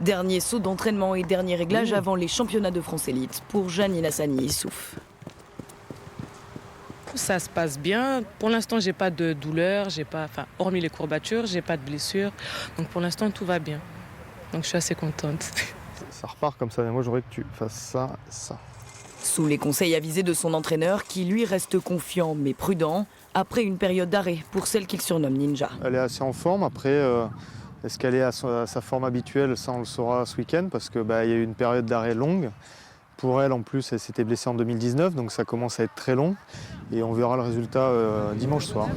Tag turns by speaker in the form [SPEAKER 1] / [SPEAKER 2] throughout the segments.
[SPEAKER 1] Dernier saut d'entraînement et dernier réglage avant les championnats de France élite pour Janine Hassani Issouf.
[SPEAKER 2] Ça se passe bien. Pour l'instant, j'ai pas de douleur, hormis les courbatures, j'ai pas de blessures. Donc pour l'instant, tout va bien. Donc je suis assez contente.
[SPEAKER 3] Ça repart comme ça, mais moi j'aurais que tu fasses ça, ça.
[SPEAKER 1] Sous les conseils avisés de son entraîneur, qui lui reste confiant mais prudent, après une période d'arrêt pour celle qu'il surnomme Ninja.
[SPEAKER 3] Elle est assez en forme. Après, est-ce qu'elle est à sa forme habituelle? Ça, on le saura ce week-end parce qu'il y a eu une période d'arrêt longue. Pour elle, en plus, elle s'était blessée en 2019, donc ça commence à être très long. Et on verra le résultat dimanche soir.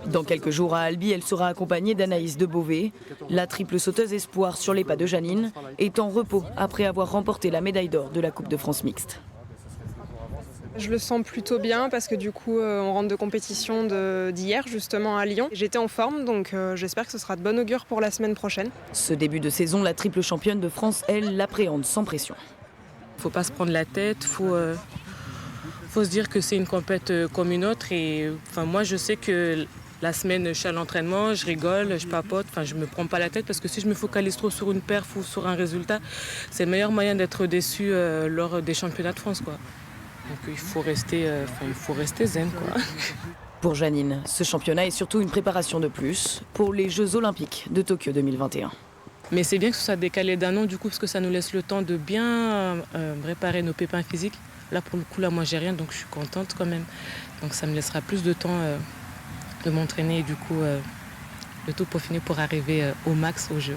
[SPEAKER 1] Dans quelques jours à Albi, elle sera accompagnée d'Anaïs de Beauvais. La triple sauteuse espoir sur les pas de Janine est en repos après avoir remporté la médaille d'or de la Coupe de France mixte.
[SPEAKER 4] Je le sens plutôt bien parce que du coup on rentre de compétition d'hier justement à Lyon. J'étais en forme donc j'espère que ce sera de bon augure pour la semaine prochaine.
[SPEAKER 1] Ce début de saison, la triple championne de France, elle, l'appréhende sans pression.
[SPEAKER 2] Faut pas se prendre la tête, faut se dire que c'est une compète comme une autre. Et moi je sais que la semaine je suis à l'entraînement, je rigole, je papote, je me prends pas la tête parce que si je me focalise trop sur une perf ou sur un résultat, c'est le meilleur moyen d'être déçu lors des championnats de France, quoi. Donc il faut rester zen, quoi.
[SPEAKER 1] Pour Janine, ce championnat est surtout une préparation de plus pour les Jeux Olympiques de Tokyo 2021.
[SPEAKER 2] Mais c'est bien que ce soit décalé d'un an du coup parce que ça nous laisse le temps de bien réparer nos pépins physiques. Là pour le coup, moi j'ai rien donc je suis contente quand même. Donc ça me laissera plus de temps de m'entraîner et du coup le tout peaufiner pour arriver au max au jeu.